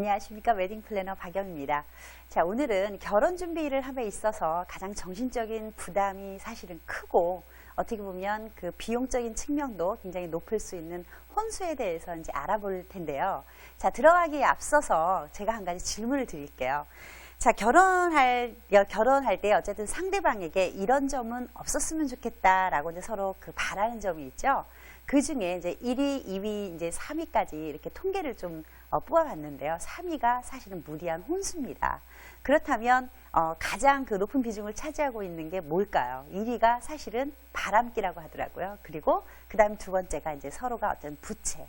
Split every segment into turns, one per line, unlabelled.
안녕하십니까. 웨딩 플래너 박영입니다. 자, 오늘은 결혼 준비를 함에 있어서 가장 정신적인 부담이 사실은 크고 어떻게 보면 그 비용적인 측면도 굉장히 높을 수 있는 혼수에 대해서 이제 알아볼 텐데요. 자, 들어가기에 앞서서 제가 한 가지 질문을 드릴게요. 자, 결혼할 때 어쨌든 상대방에게 이런 점은 없었으면 좋겠다라고 이제 서로 그 바라는 점이 있죠. 그 중에 이제 1위, 2위, 이제 3위까지 이렇게 통계를 좀 뽑아봤는데요. 3위가 사실은 무리한 혼수입니다. 그렇다면 가장 그 높은 비중을 차지하고 있는 게 뭘까요? 1위가 사실은 바람기라고 하더라고요. 그리고 그 다음 두 번째가 이제 서로가 어떤 부채.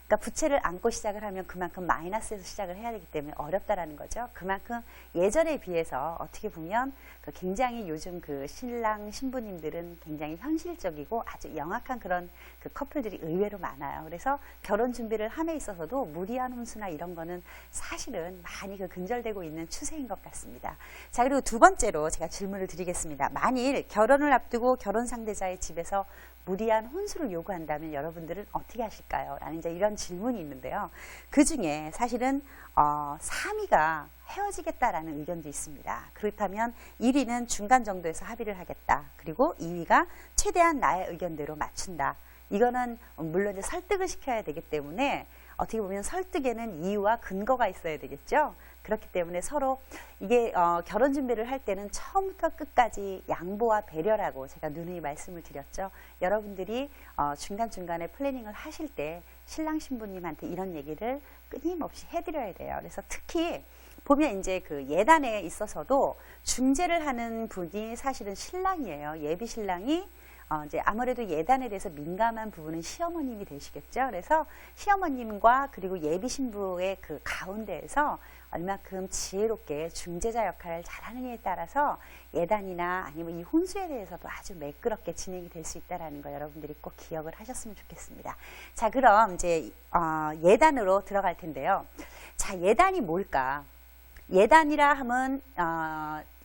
그러니까 부채를 안고 시작을 하면 그만큼 마이너스에서 시작을 해야 되기 때문에 어렵다라는 거죠. 그만큼 예전에 비해서 어떻게 보면 굉장히 요즘 그 신랑 신부님들은 굉장히 현실적이고 아주 영악한 그런 그 커플들이 의외로 많아요. 그래서 결혼 준비를 함에 있어서도 무리한 혼수나 이런 거는 사실은 많이 근절되고 있는 추세인 것 같습니다. 자, 그리고 두 번째로 제가 질문을 드리겠습니다. 만일 결혼을 앞두고 결혼 상대자의 집에서 무리한 혼수를 요구한다면 여러분들은 어떻게 하실까요? 라는 이제 이런 질문이 있는데요. 그 중에 사실은 3위가 헤어지겠다라는 의견도 있습니다. 그렇다면 1위는 중간 정도에서 합의를 하겠다. 그리고 2위가 최대한 나의 의견대로 맞춘다. 이거는 물론 이제 설득을 시켜야 되기 때문에 어떻게 보면 설득에는 이유와 근거가 있어야 되겠죠. 그렇기 때문에 서로 이게 결혼 준비를 할 때는 처음부터 끝까지 양보와 배려라고 제가 누누이 말씀을 드렸죠. 여러분들이 중간중간에 플래닝을 하실 때 신랑 신부님한테 이런 얘기를 끊임없이 해드려야 돼요. 그래서 특히 보면 이제 그 예단에 있어서도 중재를 하는 분이 사실은 신랑이에요. 예비 신랑이 이제 아무래도 예단에 대해서 민감한 부분은 시어머님이 되시겠죠. 그래서 시어머님과 그리고 예비 신부의 그 가운데에서 얼마큼 지혜롭게 중재자 역할을 잘하느냐에 따라서 예단이나 아니면 이 혼수에 대해서도 아주 매끄럽게 진행이 될 수 있다는 거 여러분들이 꼭 기억을 하셨으면 좋겠습니다. 자, 그럼 이제 예단으로 들어갈 텐데요. 자, 예단이 뭘까? 예단이라 하면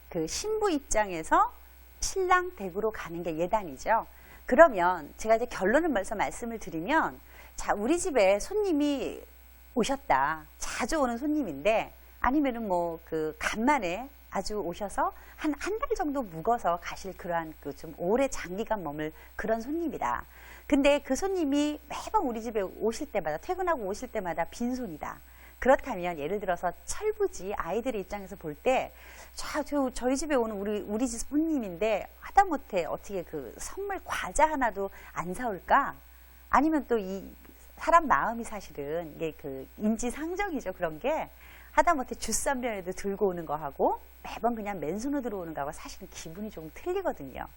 그 신부 입장에서 신랑 댁으로 가는 게 예단이죠. 그러면 제가 이제 결론을 먼저 말씀을 드리면, 자, 우리 집에 손님이 오셨다. 자주 오는 손님인데, 아니면은 뭐 그 간만에 아주 오셔서 한 달 정도 묵어서 가실 그러한 그 좀 오래 장기간 머물 그런 손님이다. 근데 그 손님이 매번 우리 집에 오실 때마다, 퇴근하고 오실 때마다 빈손이다. 그렇다면 예를 들어서 철부지 아이들의 입장에서 볼 때, 자, 저희 집에 오는 우리 집 손님인데 하다못해 어떻게 그 선물 과자 하나도 안 사올까? 아니면 또 이 사람 마음이 사실은 이게 그 인지상정이죠. 그런 게 하다못해 주스 한 병에도 들고 오는 거하고 매번 그냥 맨손으로 들어오는 거하고 사실은 기분이 조금 틀리거든요.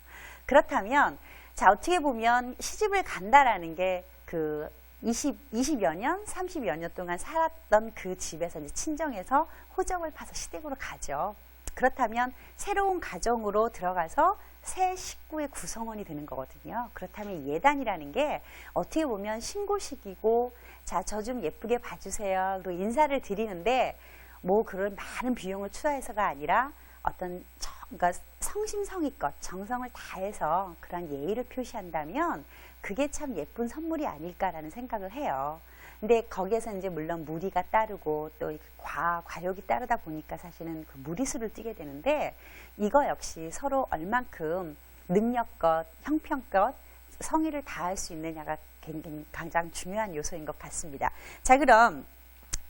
그렇다면 자, 어떻게 보면 시집을 간다라는 게 그 20여 년, 30여 년 동안 살았던 그 집에서 이제 친정에서 호적을 파서 시댁으로 가죠. 그렇다면 새로운 가정으로 들어가서 새 식구의 구성원이 되는 거거든요. 그렇다면 예단이라는 게 어떻게 보면 신고식이고, 자, 저 좀 예쁘게 봐주세요. 그리고 인사를 드리는데 뭐 그런 많은 비용을 투자해서가 아니라 어떤 그러니까 성심성의껏 정성을 다해서 그런 예의를 표시한다면 그게 참 예쁜 선물이 아닐까라는 생각을 해요. 근데 거기에서 이제 물론 무리가 따르고 또 과욕이 따르다 보니까 사실은 그 무리수를 띠게 되는데, 이거 역시 서로 얼만큼 능력껏, 형편껏 성의를 다할 수 있느냐가 굉장히 가장 중요한 요소인 것 같습니다. 자, 그럼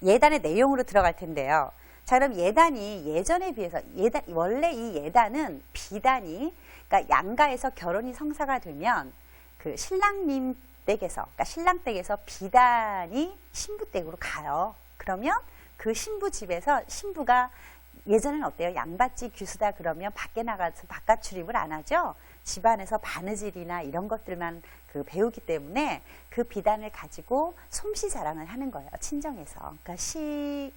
예단의 내용으로 들어갈 텐데요. 자, 그럼 예단이 예전에 비해서 원래 이 예단은 비단이, 그러니까 양가에서 결혼이 성사가 되면 그 신랑님 댁에서, 그러니까 신랑 댁에서 비단이 신부 댁으로 가요. 그러면 그 신부 집에서 신부가 예전에는 어때요? 양받지 귀수다 그러면 밖에 나가서 바깥 출입을 안 하죠. 집안에서 바느질이나 이런 것들만 그 배우기 때문에 그 비단을 가지고 솜씨 자랑을 하는 거예요. 친정에서. 그러니까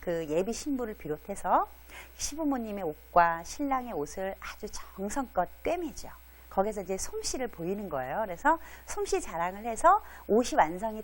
그 예비 신부를 비롯해서 시부모님의 옷과 신랑의 옷을 아주 정성껏 꿰매죠. 거기서 이제 솜씨를 보이는 거예요. 그래서 솜씨 자랑을 해서 옷이 완성이